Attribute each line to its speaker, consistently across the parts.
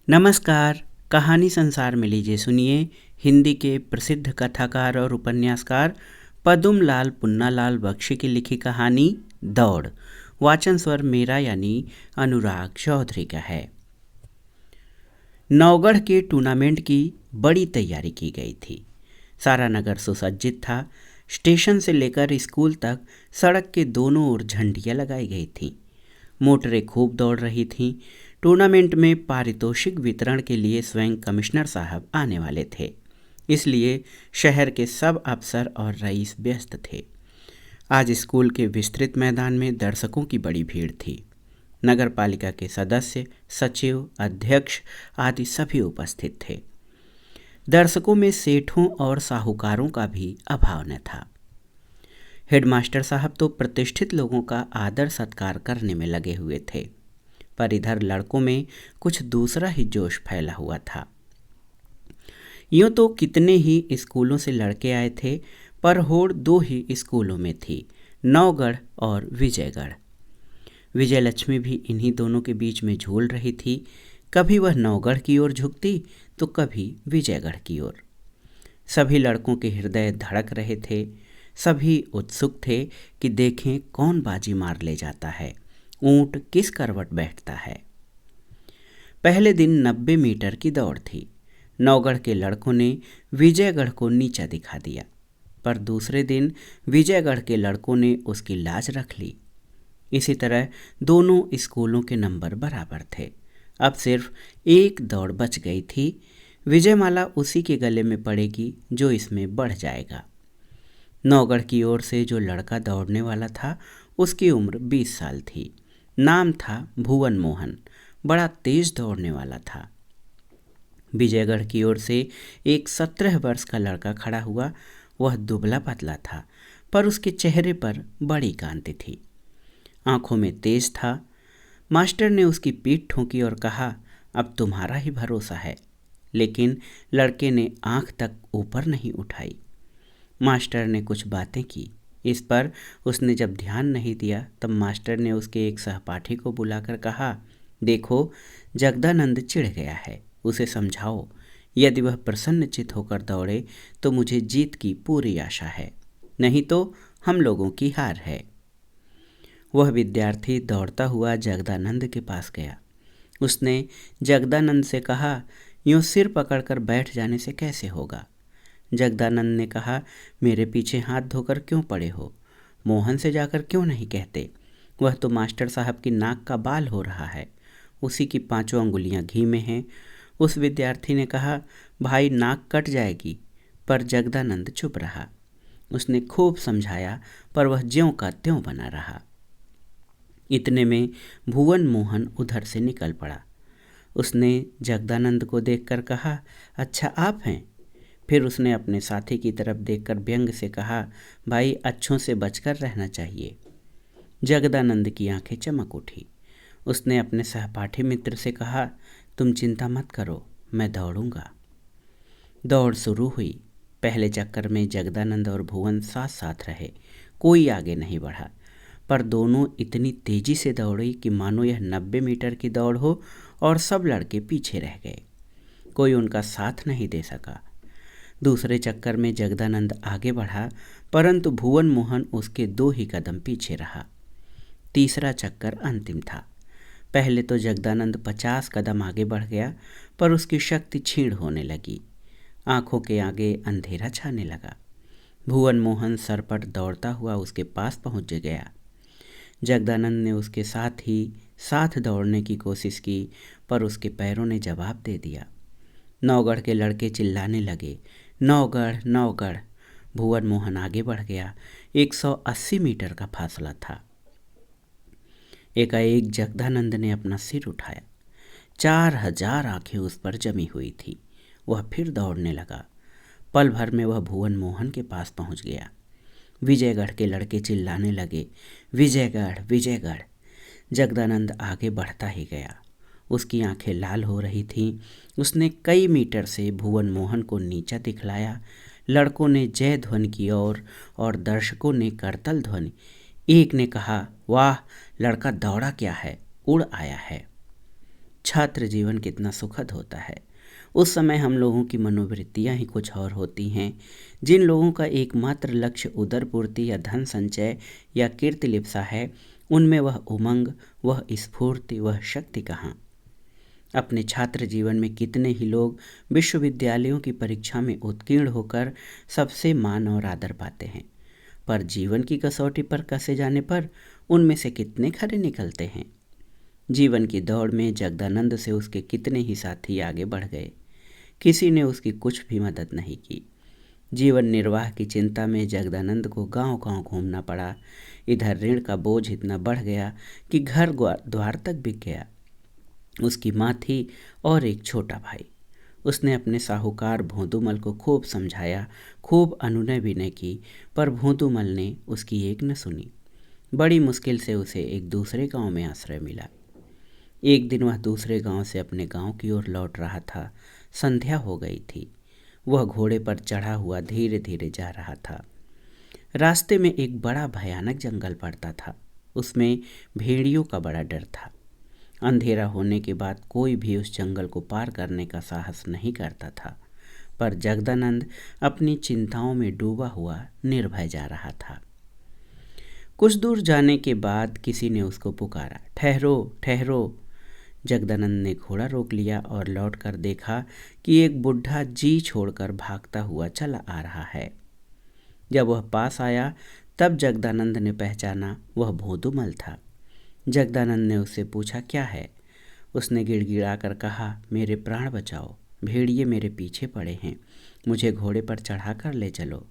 Speaker 1: नमस्कार। कहानी संसार में लीजिए सुनिए हिंदी के प्रसिद्ध कथाकार और उपन्यासकार पदुम लाल पुन्नालाल बख्शी की लिखी कहानी दौड़। वाचन स्वर मेरा यानी अनुराग चौधरी का है। नौगढ़ के टूर्नामेंट की बड़ी तैयारी की गई थी। सारा नगर सुसज्जित था। स्टेशन से लेकर स्कूल तक सड़क के दोनों ओर झंडियां लगाई गई थीं। मोटरें खूब दौड़ रही थीं। टूर्नामेंट में पारितोषिक वितरण के लिए स्वयं कमिश्नर साहब आने वाले थे, इसलिए शहर के सब अफसर और रईस व्यस्त थे। आज स्कूल के विस्तृत मैदान में दर्शकों की बड़ी भीड़ थी। नगर पालिका के सदस्य, सचिव, अध्यक्ष आदि सभी उपस्थित थे। दर्शकों में सेठों और साहूकारों का भी अभाव न था। हेडमास्टर साहब तो प्रतिष्ठित लोगों का आदर सत्कार करने में लगे हुए थे, पर इधर लड़कों में कुछ दूसरा ही जोश फैला हुआ था। यूं तो कितने ही स्कूलों से लड़के आए थे, पर होड़ दो ही स्कूलों में थी, नौगढ़ और विजयगढ़। विजयलक्ष्मी भी इन्हीं दोनों के बीच में झूल रही थी। कभी वह नौगढ़ की ओर झुकती तो कभी विजयगढ़ की ओर। सभी लड़कों के हृदय धड़क रहे थे। सभी उत्सुक थे कि देखें कौन बाजी मार ले जाता है, ऊंट किस करवट बैठता है। पहले दिन 90 मीटर की दौड़ थी। नौगढ़ के लड़कों ने विजयगढ़ को नीचा दिखा दिया, पर दूसरे दिन विजयगढ़ के लड़कों ने उसकी लाज रख ली। इसी तरह दोनों स्कूलों के नंबर बराबर थे। अब सिर्फ एक दौड़ बच गई थी। विजयमाला उसी के गले में पड़ेगी जो इसमें बढ़ जाएगा। नौगढ़ की ओर से जो लड़का दौड़ने वाला था, उसकी उम्र 20 साल थी। नाम था भुवन मोहन। बड़ा तेज दौड़ने वाला था। विजयगढ़ की ओर से एक 17 वर्ष का लड़का खड़ा हुआ। वह दुबला पतला था, पर उसके चेहरे पर बड़ी कांति थी। आंखों में तेज था। मास्टर ने उसकी पीठ ठोंकी और कहा, अब तुम्हारा ही भरोसा है। लेकिन लड़के ने आंख तक ऊपर नहीं उठाई। मास्टर ने कुछ बातें की। इस पर उसने जब ध्यान नहीं दिया, तब मास्टर ने उसके एक सहपाठी को बुलाकर कहा, देखो जगदानंद चिढ़ गया है, उसे समझाओ। यदि वह प्रसन्नचित होकर दौड़े तो मुझे जीत की पूरी आशा है, नहीं तो हम लोगों की हार है। वह विद्यार्थी दौड़ता हुआ जगदानंद के पास गया। उसने जगदानंद से कहा, यूं सिर पकड़कर बैठ जाने से कैसे होगा। जगदानंद ने कहा, मेरे पीछे हाथ धोकर क्यों पड़े हो? मोहन से जाकर क्यों नहीं कहते? वह तो मास्टर साहब की नाक का बाल हो रहा है, उसी की 5 अंगुलियां घी में हैं। उस विद्यार्थी ने कहा, भाई नाक कट जाएगी, पर जगदानंद चुप रहा। उसने खूब समझाया, पर वह ज्यों का त्यों बना रहा। इतने में भुवन मोहन उधर से निकल पड़ा। उसने जगदानंद को देखकर कहा, अच्छा आप हैं? फिर उसने अपने साथी की तरफ देखकर व्यंग से कहा, भाई अच्छों से बचकर रहना चाहिए। जगदानंद की आंखें चमक उठी। उसने अपने सहपाठी मित्र से कहा, तुम चिंता मत करो, मैं दौड़ूंगा। दौड़ शुरू हुई। पहले चक्कर में जगदानंद और भुवन साथ साथ रहे, कोई आगे नहीं बढ़ा, पर दोनों इतनी तेजी से दौड़ी कि मानो यह 90 मीटर की दौड़ हो और सब लड़के पीछे रह गए। कोई उनका साथ नहीं दे सका। दूसरे चक्कर में जगदानंद आगे बढ़ा, परंतु भुवन मोहन उसके 2 ही कदम पीछे रहा। तीसरा चक्कर अंतिम था। पहले तो जगदानंद 50 कदम आगे बढ़ गया, पर उसकी शक्ति क्षीण होने लगी। आंखों के आगे अंधेरा छाने लगा। भुवन मोहन सरपट दौड़ता हुआ उसके पास पहुंच गया। जगदानंद ने उसके साथ दौड़ने की कोशिश की, पर उसके पैरों ने जवाब दे दिया। नौगढ़ के लड़के चिल्लाने लगे, नौगढ़ नौगढ़। भुवन मोहन आगे बढ़ गया। 180 मीटर का फासला था। एकाएक जगदानंद ने अपना सिर उठाया। 4000 आंखें उस पर जमी हुई थी। वह फिर दौड़ने लगा। पल भर में वह भुवन मोहन के पास पहुंच गया। विजयगढ़ के लड़के चिल्लाने लगे, विजयगढ़ विजयगढ़। जगदानंद आगे बढ़ता ही गया। उसकी आंखें लाल हो रही थीं। उसने कई मीटर से भुवन मोहन को नीचा दिखलाया। लड़कों ने जय ध्वनि की और दर्शकों ने करतल ध्वनि। एक ने कहा, वाह लड़का दौड़ा क्या है, उड़ आया है। छात्र जीवन कितना सुखद होता है। उस समय हम लोगों की मनोवृत्तियां ही कुछ और होती हैं। जिन लोगों का एकमात्र लक्ष्य उदरपूर्ति या धन संचय या कीर्तिलिप्सा है, उनमें वह उमंग, वह स्फूर्ति, वह शक्ति कहाँ। अपने छात्र जीवन में कितने ही लोग विश्वविद्यालयों की परीक्षा में उत्तीर्ण होकर सबसे मान और आदर पाते हैं, पर जीवन की कसौटी पर कसे जाने पर उनमें से कितने खरे निकलते हैं। जीवन की दौड़ में जगदानंद से उसके कितने ही साथी आगे बढ़ गए, किसी ने उसकी कुछ भी मदद नहीं की। जीवन निर्वाह की चिंता में जगदानंद को गांव-गांव घूमना पड़ा। इधर ऋण का बोझ इतना बढ़ गया कि घर द्वार तक बिक गया। उसकी माँ थी और एक छोटा भाई। उसने अपने साहूकार भोंदूमल को खूब समझाया, खूब अनुनय विनय की, पर भोंदूमल ने उसकी एक न सुनी। बड़ी मुश्किल से उसे एक दूसरे गांव में आश्रय मिला। एक दिन वह दूसरे गांव से अपने गांव की ओर लौट रहा था। संध्या हो गई थी। वह घोड़े पर चढ़ा हुआ धीरे धीरे जा रहा था। रास्ते में एक बड़ा भयानक जंगल पड़ता था। उसमें भेड़ियों का बड़ा डर था। अंधेरा होने के बाद कोई भी उस जंगल को पार करने का साहस नहीं करता था, पर जगदानंद अपनी चिंताओं में डूबा हुआ निर्भय जा रहा था। कुछ दूर जाने के बाद किसी ने उसको पुकारा, ठहरो ठहरो। जगदानंद ने घोड़ा रोक लिया और लौटकर देखा कि एक बुढ़ा जी छोड़कर भागता हुआ चला आ रहा है। जब वह पास आया तब जगदानंद ने पहचाना वह भोंदूमल था। जगदानंद ने उससे पूछा, क्या है? उसने गिड़गिड़ाकर कहा, मेरे प्राण बचाओ, भेड़िए मेरे पीछे पड़े हैं, मुझे घोड़े पर चढ़ाकर ले चलो।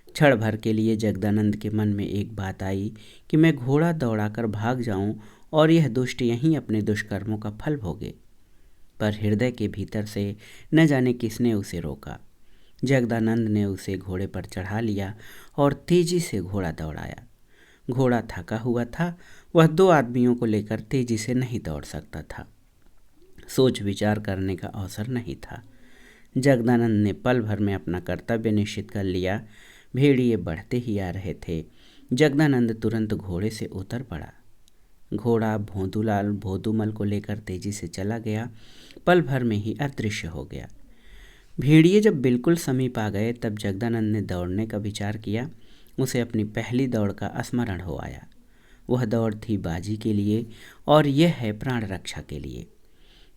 Speaker 1: क्षण भर के लिए जगदानंद के मन में एक बात आई कि मैं घोड़ा दौड़ाकर भाग जाऊं और यह दुष्ट यहीं अपने दुष्कर्मों का फल भोगे, पर हृदय के भीतर से न जाने किसने उसे रोका। जगदानंद ने उसे घोड़े पर चढ़ा लिया और तेजी से घोड़ा दौड़ाया। घोड़ा थका हुआ था। वह 2 आदमियों को लेकर तेजी से नहीं दौड़ सकता था। सोच विचार करने का अवसर नहीं था। जगदानंद ने पल भर में अपना कर्तव्य निश्चित कर लिया। भेड़िए बढ़ते ही आ रहे थे। जगदानंद तुरंत घोड़े से उतर पड़ा। घोड़ा भोंदूमल को लेकर तेजी से चला गया। पल भर में ही अदृश्य हो गया। भेड़िए जब बिल्कुल समीप आ गए तब जगदानंद ने दौड़ने का विचार किया। उसे अपनी पहली दौड़ का स्मरण हो आया। वह दौड़ थी बाजी के लिए और यह है प्राण रक्षा के लिए।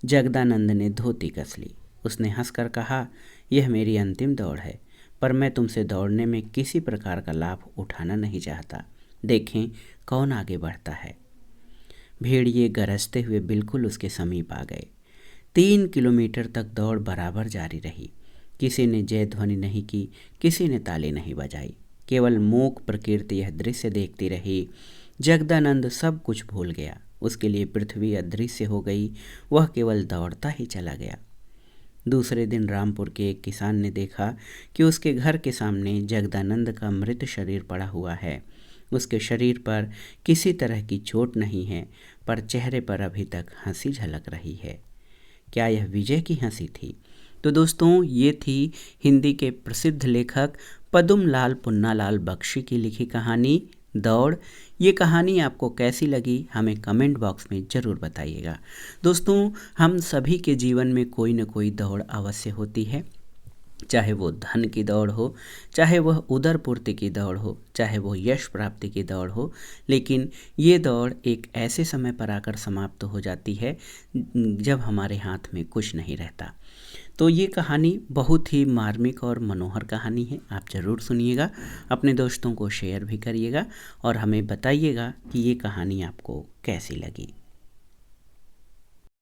Speaker 1: जगदानंद ने धोती कस ली। उसने हंसकर कहा, यह मेरी अंतिम दौड़ है, पर मैं तुमसे दौड़ने में किसी प्रकार का लाभ उठाना नहीं चाहता। देखें कौन आगे बढ़ता है। भेड़िए गरजते हुए बिल्कुल उसके समीप आ गए। 3 किलोमीटर तक दौड़ बराबर जारी रही। किसी ने जय ध्वनि नहीं की, किसी ने ताली नहीं बजाई। केवल मूक प्रकृति यह दृश्य देखती रही। जगदानंद सब कुछ भूल गया। उसके लिए पृथ्वी अदृश्य हो गई। वह केवल दौड़ता ही चला गया। दूसरे दिन रामपुर के एक किसान ने देखा कि उसके घर के सामने जगदानंद का मृत शरीर पड़ा हुआ है। उसके शरीर पर किसी तरह की चोट नहीं है, पर चेहरे पर अभी तक हंसी झलक रही है। क्या यह विजय की हंसी थी? तो दोस्तों, ये थी हिंदी के प्रसिद्ध लेखक पद्मलाल पुन्नालाल बख्शी की लिखी कहानी दौड़। ये कहानी आपको कैसी लगी हमें कमेंट बॉक्स में ज़रूर बताइएगा। दोस्तों, हम सभी के जीवन में कोई न कोई दौड़ अवश्य होती है, चाहे वो धन की दौड़ हो, चाहे वह उदरपूर्ति की दौड़ हो, चाहे वो यश प्राप्ति की दौड़ हो, लेकिन ये दौड़ एक ऐसे समय पर आकर समाप्त हो जाती है जब हमारे हाथ में कुछ नहीं रहता। तो ये कहानी बहुत ही मार्मिक और मनोहर कहानी है। आप ज़रूर सुनिएगा, अपने दोस्तों को शेयर भी करिएगा और हमें बताइएगा कि ये कहानी आपको कैसी लगी।